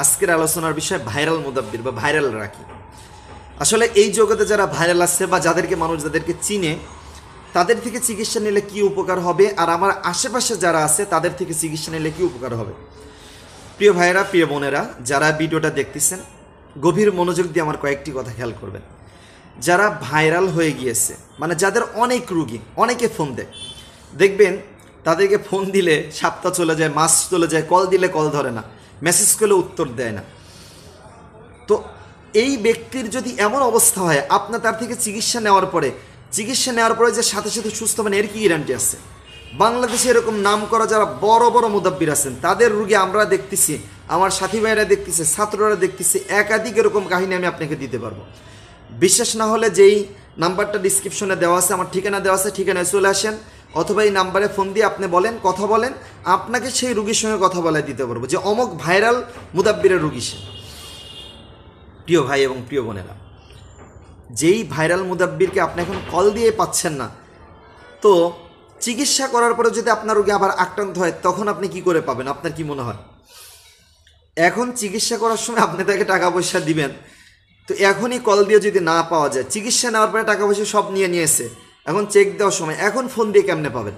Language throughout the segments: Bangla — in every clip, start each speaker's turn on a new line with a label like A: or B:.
A: আজকের আলোচনার বিষয় ভাইরাল মুদাব্বির বা ভাইরাল রাকি। আসলে এই জগতে যারা ভাইরাল আছে বা যাদেরকে মানুষ যাদেরকে চিনে তাদের থেকে চিকিৎসা নিলে কি উপকার হবে, আর আমার আশেপাশে যারা আছে তাদের থেকে চিকিৎসা নিলে কি উপকার হবে। প্রিয় ভাইয়েরা, প্রিয় বোনেরা, যারা ভিডিওটা দেখতেছেন গভীর মনোযোগ দিয়ে আমার কয়েকটি কথা খেয়াল করবেন। যারা ভাইরাল হয়ে গিয়েছে, মানে যাদের অনেক রুগী, অনেকে ফোন দেয়, দেখবেন তাদেরকে ফোন দিলে সপ্তাহ চলে যায়, মাস চলে যায়, কল দিলে কল ধরে না, মেসেজ করলে উত্তর দেয় না। তো এই ব্যক্তির যদি এমন অবস্থা হয়, আপনার তার থেকে চিকিৎসা নেওয়ার পরে যে সাথে সাথে সুস্থ হবেন, এর কি গ্যারান্টি আছে? বাংলাদেশে এরকম নাম করা যারা বড় বড় মুদাব্বির আছেন তাদের রুগী আমরা দেখতেছি, আমার সাথী ভাইরা দেখতেছে, ছাত্ররা দেখতেছে, একাধিক এরকম কাহিনী আমি আপনাকে দিতে পারবো। বিশ্বাস না হলে যেই নাম্বারটা ডিসক্রিপশনে দেওয়া আছে, আমার ঠিকানা দেওয়া আছে, ঠিকানায় চলে আসেন, অথবা এই নাম্বারে ফোন দিয়ে আপনি বলেন, কথা বলেন, আপনাকে সেই রুগীর সঙ্গে কথা বলে দিতে পারবো যে অমুক ভাইরাল মুদাব্বিরের রুগী সে। প্রিয় ভাই এবং প্রিয় বোনেরা, যেই ভাইরাল মুদাব্বিরকে আপনি এখন কল দিয়ে পাচ্ছেন না, তো চিকিৎসা করার পরে যদি আপনার রোগী আবার আক্রান্ত হয় তখন আপনি কি করে পাবেন? আপনার কি মনে হয়? এখন চিকিৎসা করার সময় আপনি তাকে টাকা পয়সা দিবেন, তো এখনই কল দিয়ে যদি না পাওয়া যায়, চিকিৎসা নেওয়ার পরে টাকা পয়সা সব নিয়েছে, এখন চেক দেওয়ার সময় এখন ফোন দিয়ে কেমনে পাবেন?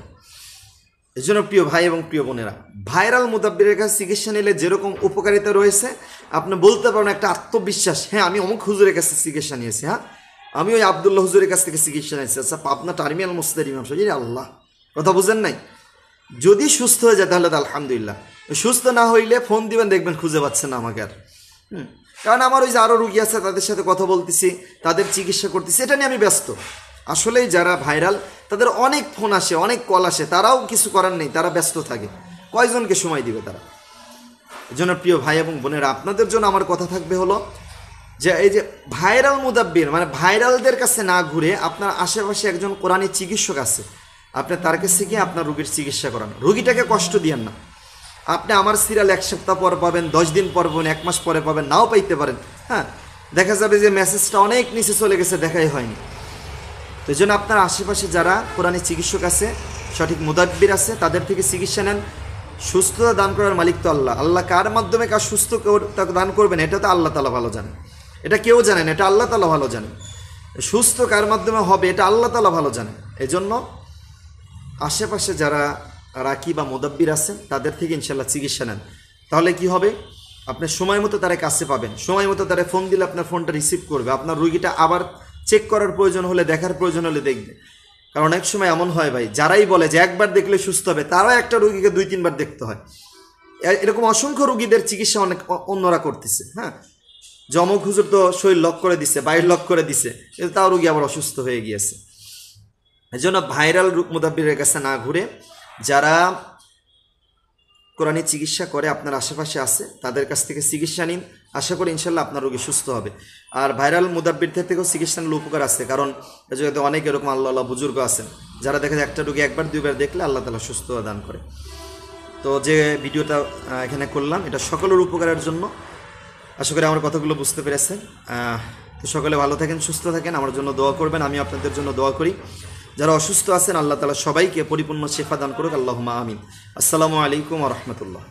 A: এই জন্য প্রিয় ভাই এবং প্রিয় বোনেরা, ভাইরাল মুদাব্বিরের কাছে চিকিৎসা নিলে যেরকম উপকারিতা রয়েছে, আপনি বলতে পারেন একটা আত্মবিশ্বাস, হ্যাঁ আমি অমুক হুজুরের কাছে চিকিৎসা নিয়েছি, হ্যাঁ আমি ওই আবদুল্লাহ হুজুরের কাছ থেকে চিকিৎসা নিয়েছি। আচ্ছা, আপনার টার্মিনাল মুস্তার ইমাম সাহেব, আল্লাহ, কথা বুঝেন নাই? যদি সুস্থ হয়ে যায় তাহলে তো আলহামদুলিল্লাহ, সুস্থ না হইলে ফোন দিবেন, দেখবেন খুঁজে পাচ্ছেন না আমাকে আর। কারণ আমার ওই যে আরও রুগী আছে তাদের সাথে কথা বলতেছি, তাদের চিকিৎসা করতেছি, এটা নিয়ে আমি ব্যস্ত। আসলেই যারা ভাইরাল তাদের অনেক ফোন আসে, অনেক কল আসে, তারাও কিছু করার নেই, তারা ব্যস্ত থাকে, কয়জনকে সময় দিবে তারা? এই জন্য প্রিয় ভাই এবং বোনেরা, আপনাদের জন্য আমার কথা থাকবে হলো যে এই যে ভাইরাল মুদাব্বির, মানে ভাইরালদের কাছে না ঘুরে আপনার আশেপাশে একজন কোরআনী চিকিৎসক আছে, আপনি তার কাছে গিয়ে আপনার রুগীর চিকিৎসা করান। রুগীটাকে কষ্ট দিয়েন না। আপনি আমার সিরিয়াল 1 সপ্তাহ পর পাবেন, 10 দিন পর পাবেন, 1 মাস পরে পাবেন, নাও পাইতে পারেন। হ্যাঁ, দেখা যাবে যে মেসেজটা অনেক নিচে চলে গেছে, দেখাই হয়নি। তো এই জন্য আপনার আশেপাশে যারা কোরআনী চিকিৎসক আছে, সঠিক মুদাব্বির আছে, তাদের থেকে চিকিৎসা নেন। সুস্থতা দান করার মালিক তো আল্লাহ। আল্লাহ কার মাধ্যমে কার সুস্থ দান করবেন এটা তো আল্লাহ তাআলা ভালো জানেন, এটা কেউ জানেন, এটা আল্লাহ তাআলা ভালো জানেন। সুস্থ কার মাধ্যমে হবে এটা আল্লাহ তাআলা ভালো জানেন। এই জন্য আশেপাশে যারা রাকি বা মুদাব্বির আছেন তাদের থেকে ইনশাল্লাহ চিকিৎসা নেন। তাহলে কি হবে? আপনি সময় মতো তারা কাছে পাবেন, সময় মতো তারা ফোন দিলে আপনার ফোনটা রিসিভ করবে, আপনার রুগীটা আবার চেক করার প্রয়োজন হলে, দেখার প্রয়োজন হলে দেখবে। কারণ অনেক সময় এমন হয় ভাই, যারাই বলে যে একবার দেখলে সুস্থ হবে, তারাও একটা রুগীকে 2-3 বার দেখতে হয়। এরকম অসংখ্য রুগীদের চিকিৎসা অনেক অন্যরা করতেছে। হ্যাঁ, জমক হুজুর তো শরীর লক করে দিছে, বাইর লক করে দিছে, কিন্তু তাও রুগী আবার অসুস্থ হয়ে গিয়েছে। এই জন্য ভাইরাল মুদাব্বিরের কাছে না ঘুরে যারা কোরআনী চিকিৎসা করে আপনার আশেপাশে আছে তাদের কাছ থেকে চিকিৎসা নিন। আশা করি ইনশাল্লাহ আপনার রোগী সুস্থ হবে। আর ভাইরাল মুদাব্বিরদের থেকেও চিকিৎসা নিলে উপকার আছে, কারণ যেহেতু অনেক এরকম আল্লাহ বুজুর্গ আছেন যারা দেখা যায় একটা রোগী 1-2 বার দেখলে আল্লাহ তাআলা সুস্থতা দান করে। তো যে ভিডিওটা এখানে করলাম এটা সকলের উপকারের জন্য। আশা করি আমার কথাগুলো বুঝতে পেরেছেন। তো সকলে ভালো থাকেন, সুস্থ থাকেন, আমার জন্য দোয়া করবেন, আমি আপনাদের জন্য দোয়া করি। যারা অসুস্থ আছেন আল্লাহ তাআলা সবাইকে পরিপূর্ণ শিফা দান করুক, আল্লাহুম্মা আমিন। আসসালামু আলাইকুম ওয়া রাহমাতুল্লাহ।